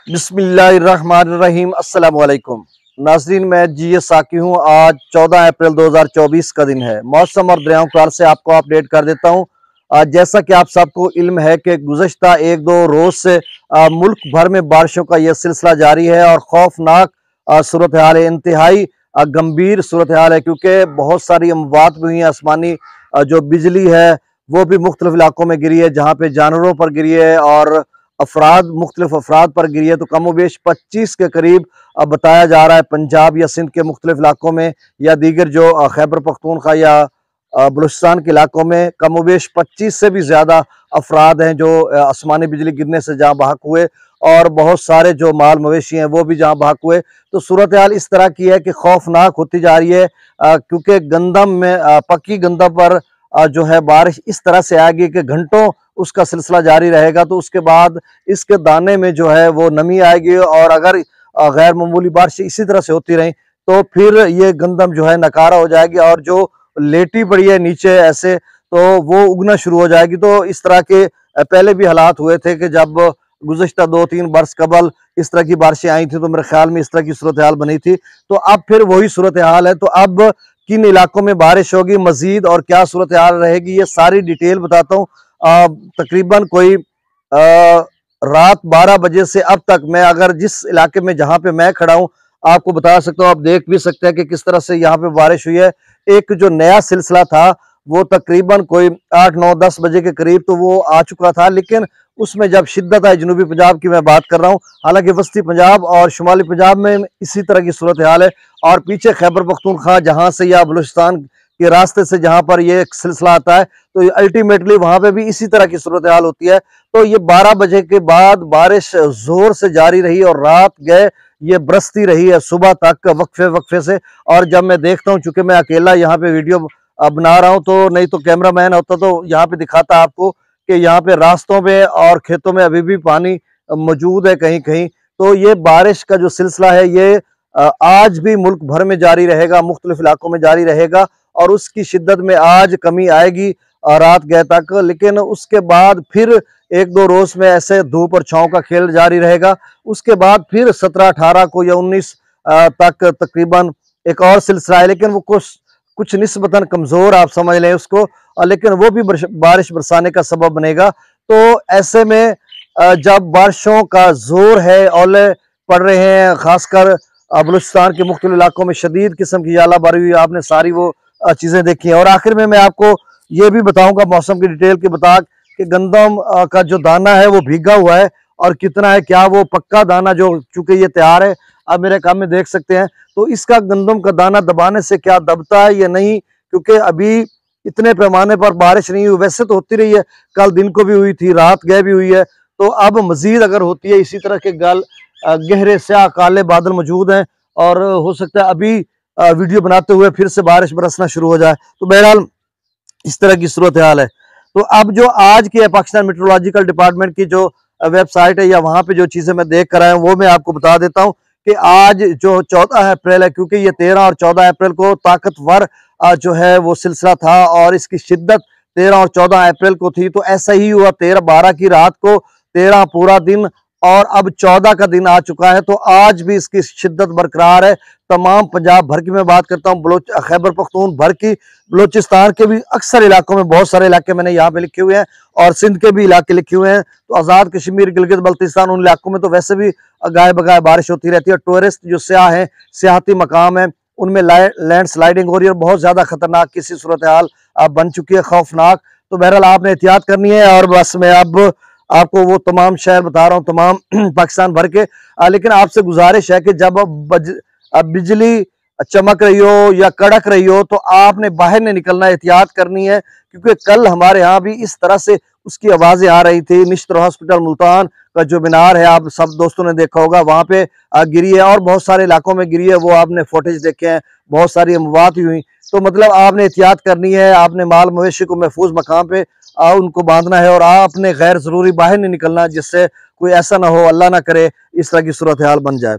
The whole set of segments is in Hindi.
बिस्मिल्लाहिर्रहमानिर्रहीम। अस्सलाम वालेकुम नाजरीन, मैं जी साकी हूँ। आज 14 अप्रैल 2024 का दिन है। मौसम और दरियाओं कार से आपको अपडेट कर देता हूँ। जैसा कि आप सबको इल्म है कि गुज़श्ता एक दो रोज से मुल्क भर में बारिशों का यह सिलसिला जारी है और खौफनाक सूरत हाल है, इंतहाई गंभीर सूरत हाल है, क्योंकि बहुत सारी अमवात भी हुई हैं। आसमानी जो बिजली है वो भी मुख्तलिफ इलाकों में गिरी है, जहाँ पे जानवरों पर गिरी है और मुख्तलिफ अफराद पर गिरी है। तो कमोबेश 25 के करीब बताया जा रहा है पंजाब या सिंध के मुख्तलिफ इलाकों में या दीगर जो खैबर पख्तूनख्वा या बलूचिस्तान के इलाकों में कमोबेश 25 से भी ज़्यादा अफराद हैं जो आसमानी बिजली गिरने से जहाँ बहक हुए, और बहुत सारे जो माल मवेशी हैं वो भी जहाँ बहक हुए। तो सूरत हाल इस तरह की है कि खौफनाक होती जा रही है, क्योंकि गंदम में पक्की गंदम पर जो है बारिश इस तरह से आएगी कि घंटों उसका सिलसिला जारी रहेगा। तो उसके बाद इसके दाने में जो है वो नमी आएगी, और अगर गैर मामूली बारिश इसी तरह से होती रही तो फिर ये गंदम जो है नकारा हो जाएगी, और जो लेटी पड़ी है नीचे ऐसे तो वो उगना शुरू हो जाएगी। तो इस तरह के पहले भी हालात हुए थे कि जब गुज़श्ता 2-3 बरस कबल इस तरह की बारिशें आई थी तो मेरे ख्याल में इस तरह की सूरत हाल बनी थी। तो अब फिर वही सूरत हाल है। तो अब किन इलाकों में बारिश होगी मजीद और क्या सूरत हाल रहेगी, ये सारी डिटेल बताता हूँ। तकरीबन कोई रात 12 बजे से अब तक मैं अगर जिस इलाके में जहाँ पे मैं खड़ा हूँ आपको बता सकता हूँ, आप देख भी सकते हैं कि किस तरह से यहाँ पे बारिश हुई है। एक जो नया सिलसिला था वो तकरीबन कोई 8-9-10 बजे के करीब तो वो आ चुका था, लेकिन उसमें जब शिद्दत आई, जनूबी पंजाब की मैं बात कर रहा हूँ, हालांकि वस्ती पंजाब और शुमाली पंजाब में इसी तरह की सूरत हाल है, और पीछे खैबर पख्तूनख्वा जहाँ से या बलूचिस्तान के रास्ते से जहाँ पर ये सिलसिला आता है तो अल्टीमेटली वहां पे भी इसी तरह की सूरत हाल होती है। तो ये 12 बजे के बाद बारिश जोर से जारी रही और रात गए ये बरसती रही है सुबह तक वक्फे वक्फे से। और जब मैं देखता हूँ, चूंकि मैं अकेला यहाँ पे वीडियो बना रहा हूँ, तो नहीं तो कैमरा मैन होता तो यहाँ पे दिखाता आपको कि यहाँ पे रास्तों में और खेतों में अभी भी पानी मौजूद है कहीं कहीं। तो ये बारिश का जो सिलसिला है ये आज भी मुल्क भर में जारी रहेगा, मुख्तलिफ इलाकों में जारी रहेगा, और उसकी शिद्दत में आज कमी आएगी रात गए तक, लेकिन उसके बाद फिर एक दो रोज में ऐसे धूप और छांव का खेल जारी रहेगा। उसके बाद फिर 17-18 को या 19 तक तकरीबन एक और सिलसिला है, लेकिन वो कुछ निस्बतन कमजोर आप समझ लें उसको, लेकिन वो भी बारिश बरसाने का सबब बनेगा। तो ऐसे में जब बारिशों का जोर है, ओले पड़ रहे हैं, खासकर बलूचिस्तान के मुख्तलिफ इलाकों में शदीद किस्म की आलाबारी हुई, आपने सारी वो चीजें देखी हैं। और आखिर में मैं आपको ये भी बताऊंगा मौसम की डिटेल के बता कि गंदम का जो दाना है वो भीगा हुआ है और कितना है, क्या वो पक्का दाना जो चूंकि ये तैयार है आप मेरे काम में देख सकते हैं, तो इसका गंदम का दाना दबाने से क्या दबता है या नहीं, क्योंकि अभी इतने पैमाने पर बारिश नहीं हुई। वैसे तो होती रही है, कल दिन को भी हुई थी, रात गए भी हुई है, तो अब मजीद अगर होती है इसी तरह के गहरे स्याह काले बादल मौजूद हैं, और हो सकता है अभी वीडियो बनाते हुए फिर से बारिश बरसना शुरू हो जाए। तो बहरहाल इस तरह की सूरत हाल है। तो अब जो आज की पाकिस्तान मेट्रोलॉजिकल डिपार्टमेंट की जो वेबसाइट है या वहां पे जो चीजें मैं देख कर आया हूँ वो मैं आपको बता देता हूँ कि आज जो 14 अप्रैल है, क्योंकि ये 13 और 14 अप्रैल को ताकतवर जो है वो सिलसिला था और इसकी शिद्दत 13 और 14 अप्रैल को थी, तो ऐसा ही हुआ 13-12 की रात को, 13 पूरा दिन और अब 14 का दिन आ चुका है। तो आज भी इसकी शिद्दत बरकरार है। तमाम पंजाब भर की मैं बात करता हूँ, खैबर पख्तून भर की, बलूचिस्तान के भी अक्सर इलाकों में, बहुत सारे इलाके मैंने यहाँ पे लिखे हुए हैं, और सिंध के भी इलाके लिखे हुए हैं। तो आज़ाद कश्मीर, गिलगित बल्तिस्तान, उन इलाकों में तो वैसे भी गाय बगाए बारिश होती रहती है। टूरिस्ट जो सयाह हैं, सियाहती मकाम है, उनमें लैंड स्लाइडिंग हो रही है और बहुत ज्यादा खतरनाक किसी सूरत हाल बन चुकी है, खौफनाक। तो बहरहाल आपने एहतियात करनी है। और बस मैं अब आपको वो तमाम शहर बता रहा हूँ, तमाम पाकिस्तान भर के, लेकिन आपसे गुजारिश है कि जब बिजली चमक रही हो या कड़क रही हो तो आपने बाहर नहीं निकलना, एहतियात करनी है, क्योंकि कल हमारे यहाँ भी इस तरह से उसकी आवाजें आ रही थी। निश्तर हॉस्पिटल मुल्तान का जो मीनार है, आप सब दोस्तों ने देखा होगा, वहां पे गिरी है, और बहुत सारे इलाकों में गिरी है, वो आपने फुटेज देखे हैं, बहुत सारी अमवात हुई। तो मतलब आपने एहतियात करनी है, आपने माल मवेशी को महफूज मकाम पे उनको बांधना है, और आपने गैर जरूरी बाहर नहीं निकलना, जिससे कोई ऐसा ना हो, अल्लाह ना करे, इस तरह की सूरत हाल बन जाए।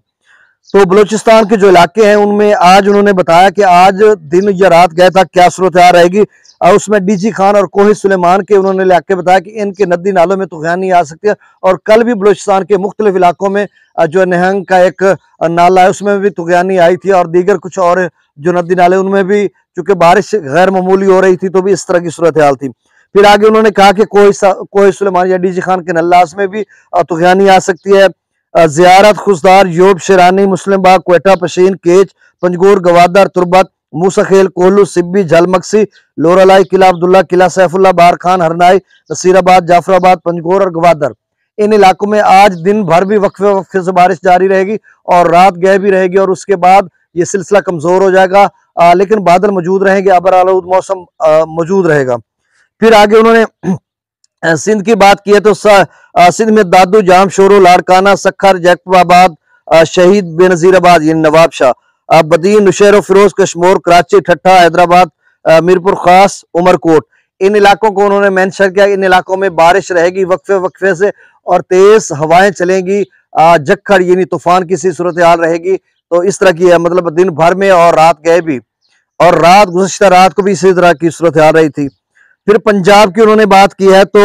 तो बलूचिस्तान के जो इलाके हैं उनमें आज उन्होंने बताया कि आज दिन या रात गया था क्या सूरत रहेगी। और उसमें डीजी खान और कोही सुलेमान के उन्होंने इलाके बताया कि इनके नदी नालों में तूफ़ानी आ सकती है। और कल भी बलूचिस्तान के मुख्तलिफ इलाकों में जो नहंग का एक नाला है उसमें भी तूफ़ानी आई थी, और दीगर कुछ और जो नदी नाले उनमें भी चूंकि बारिश गैर मामूली हो रही थी तो भी इस तरह की सूरत हाल थी। फिर आगे उन्होंने कहा कि कोही सुलेमान या डीजी खान के नल्लास में भी तूफ़ानी आ सकती है। जियारत, खुशदार, योब, शेरानी, मुस्लिम बाग, क्वेटा, पशीन, केच, पंजगोर, गवादर, तुरबत, मूसाखेल, कोहलू, सिब्बी, झलमक्सी, लोरालाई, किला अब्दुल्ला, किला सैफुल्ला, बार खान, हरनाई, नसीराबाद, जाफराबाद, पंजगोर और गवादर, इन इलाकों में आज दिन भर भी वक्फे वक्फे से बारिश जारी रहेगी और रात गए भी रहेगी, और उसके बाद ये सिलसिला कमजोर हो जाएगा, लेकिन बादल मौजूद रहेंगे, अबरालूद मौसम मौजूद रहेगा। फिर आगे उन्होंने सिंध की बात की है तो सिंध में दादू, जाम, शोरो, लाड़काना, सखर, जैकबाबाद, शहीद, बेनजीराबाद यानी नवाब शाह, बदीन, नुशैरो, फिरोज, कश्मीर, कराची, ठट्ठा, हैदराबाद, मीरपुर खास, उमरकोट, इन इलाकों को उन्होंने मेंशन किया। इन इलाकों में बारिश रहेगी वक्फे वक्फे से और तेज हवाएं चलेंगी, जक्खड़ यानी तूफान की सी सूरत हाल रहेगी। तो इस तरह की है, मतलब दिन भर में और रात गए भी, और रात गुज़श्ता रात को भी इसी तरह की सूरत हाल रही थी। फिर पंजाब की उन्होंने बात की है तो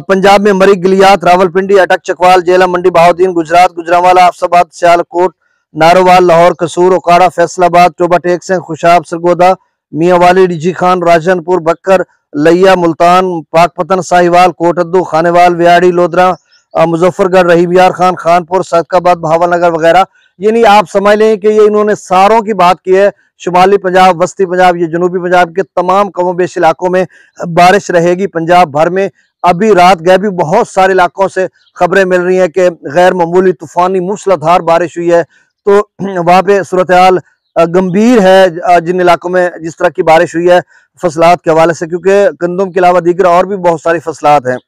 पंजाब में मरी, गिलियात, रावलपिंडी, अटक, चकवाल, जेला, मंडी, बहाउद्दीन, गुजरात, गुजरांवाला, अफसाबाद, सियालकोट, नारोवाल, लाहौर, कसूर, ओकाड़ा, फैसलाबाद, टोबा टेक सिंह, खुशाब, सरगोदा, मियांवाली, डीजी खान, राजनपुर, बक्कर, लिया, मुल्तान, पाकपतन, साहिवाल, कोटद्दू, खानेवाल, व्याड़ी, लोधरा, मुजफ्फरगढ़, रहीम यार खान, खानपुर, सदकाबाद, भावलनगर वगैरह। यानी आप समझ लें कि ये इन्होंने सारों की बात की है। शुमाली पंजाब, वस्ती पंजाब, ये जनूबी पंजाब के तमाम कमोबेश इलाकों में बारिश रहेगी पंजाब भर में। अभी रात गए भी बहुत सारे इलाकों से खबरें मिल रही हैं कि गैर मामूली तूफानी मूसलाधार बारिश हुई है। तो वहां पे सूरत हाल गंभीर है जिन इलाकों में जिस तरह की बारिश हुई है फसलात के हवाले से, क्योंकि गंदम के अलावा दीगर और भी बहुत सारी फसलात हैं।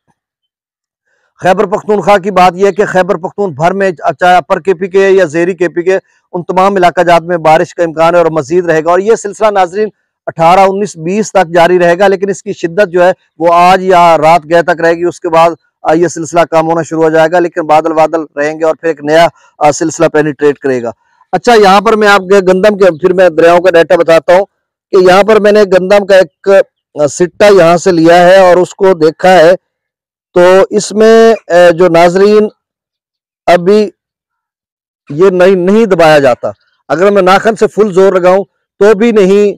खैबर पख्तूनख्वा की बात यह है कि खैबर पख्तून भर में चाहे अपर केपी के या जेरी केपी के उन तमाम इलाका जात में बारिश का इम्कान है और मजीद रहेगा। और ये सिलसिला नाजरीन 18, 19, 20 तक जारी रहेगा, लेकिन इसकी शिद्दत जो है वो आज या रात गए तक रहेगी। उसके बाद ये सिलसिला कम होना शुरू हो जाएगा, लेकिन बादल बादल रहेंगे और फिर एक नया सिलसिला पेनिट्रेट करेगा। अच्छा, यहाँ पर मैं आपके गंदम के फिर मैं दरियाओं का डाटा बताता हूँ कि यहाँ पर मैंने गंदम का एक सिट्टा यहाँ से लिया है और उसको देखा है। तो इसमें जो नाजरीन अभी ये नहीं दबाया जाता, अगर मैं नाखन से फुल जोर लगाऊं तो भी नहीं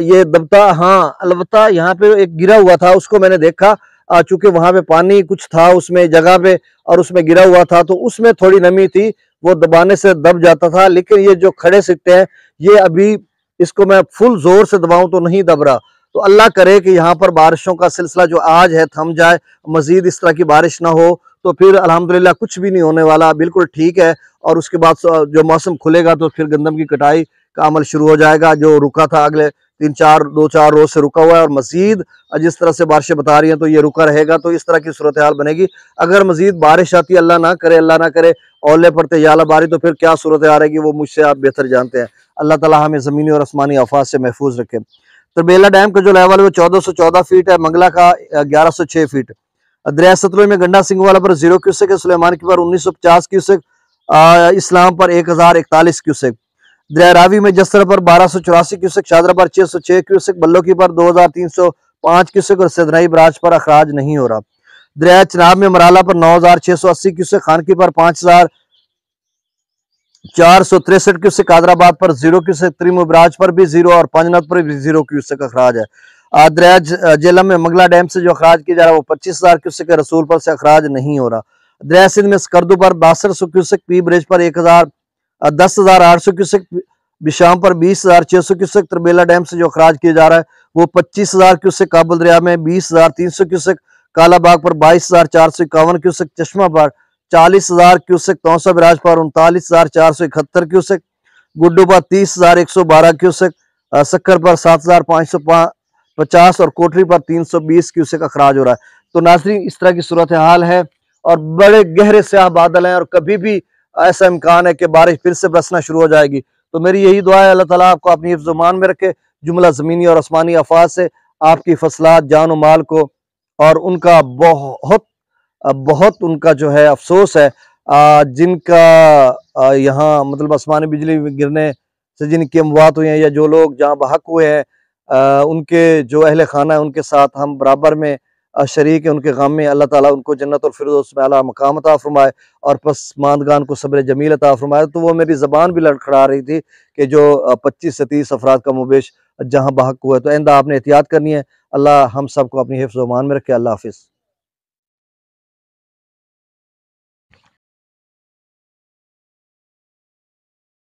ये दबता। हाँ, अलबत्ता यहाँ पे एक गिरा हुआ था, उसको मैंने देखा, चूंकि वहां पे पानी कुछ था उसमें जगह पे और उसमें गिरा हुआ था तो उसमें थोड़ी नमी थी, वो दबाने से दब जाता था। लेकिन ये जो खड़े सिट्टे हैं ये अभी इसको मैं फुल जोर से दबाऊं तो नहीं दब रहा। तो अल्लाह करे कि यहाँ पर बारिशों का सिलसिला जो आज है थम जाए, मजीद इस तरह की बारिश ना हो, तो फिर अल्हम्दुलिल्लाह कुछ भी नहीं होने वाला, बिल्कुल ठीक है। और उसके बाद जो मौसम खुलेगा तो फिर गंदम की कटाई का अमल शुरू हो जाएगा, जो रुका था अगले 2-4 रोज से रुका हुआ है। और मजीद जिस तरह से बारिशें बता रही हैं तो ये रुका रहेगा, तो इस तरह की सूरत हाल बनेगी। अगर मजीद बारिश आती है, अल्लाह ना करे औले पड़ते याला बारी, तो फिर क्या सूरत हाल रहेगी वो मुझसे आप बेहतर जानते हैं। अल्लाह ताला हमें ज़मीनी और आसमानी आफात से महफूज रखे। तरबेला डैम का जो लेवल है वो 1414 फीट है, मंगला का 1106 फीट। दरिया सतलुज में गंडा सिंह वाला पर 0 क्यूसेक है, सुलेमान की पर 1950 क्यूसेक, इस्लाम पर 1041 क्यूसेक। दरिया रावी में जसर पर 1284 क्यूसेक, शादरा पर 606 क्यूसेक, बल्लो की पर 2305 क्यूसेक और सदनाई बराज पर अखराज नहीं हो रहा। दरिया चनाब में मराला पर 9680 क्यूसेक, खानकी पर 5463 क्यूसेक, कादराबाद पर 0 क्यूसेक, त्रिमुबराज पर भी 0 और पंजनत पर भी 0 क्यूसेक अखराज है। दरिया जेलम में मंगला डैम से जो अखराज किया जा रहा है वो 25,000 क्यूसेक है, रसूलपुर से अखराज नहीं हो रहा। दरिया सिंध में स्कर्दू पर 6200 क्यूसेक, पी ब्रिज पर 10,800 क्यूसेक, बिशाम पर 20,600 क्यूसेक। तरबेला डैम से जो अखराज किया जा रहा है वो 25,000 क्यूसेक, काबुल दरिया में 20,300 क्यूसेक, कालाबाग पर 22,451 क्यूसेक, चश्मा पर 40,000 क्यूसेक, तौसा बिराज पर 39,471 क्यूसेक, गुड्डू पर 30,112 क्यूसेक, सक्कर पर 7,550 और कोटरी पर 320 क्यूसेक अखराज हो रहा है। तो नाज़रीन इस तरह की सूरत हाल है और बड़े गहरे स्याह बादल हैं और कभी भी ऐसा इम्कान है कि बारिश फिर से बरसना शुरू हो जाएगी। तो मेरी यही दुआ है, अल्लाह ताला आपको अपनी हिफ्ज़-ओ-मान में रखे, जुमला ज़मीनी और आसमानी आफात से आपकी फसलात, जान और माल को, और उनका बहुत उनका जो है अफसोस है जिनका यहाँ मतलब आसमानी बिजली गिरने से जिनकी अमवात हुई हैं या जो लोग जहाँ बहक हुए हैं, उनके जो अहले खाना है उनके साथ हम बराबर में शरीक है उनके गम में। अल्लाह ताला उनको जन्नतुल फिरदौस में आला मकाम अता फरमाए और पसमानदगान को सब्र जमील अता फरमाए। तो वो मेरी ज़बान भी लड़खड़ा रही थी कि जो 25 से 30 अफराद का मुबेश जहाँ बहक हुआ है, तो आइंदा आपने एहतियात करनी है। अल्लाह हम सबको अपनी हिफ्ज़ व अमान में रखे। अल्लाह हाफ़िज़।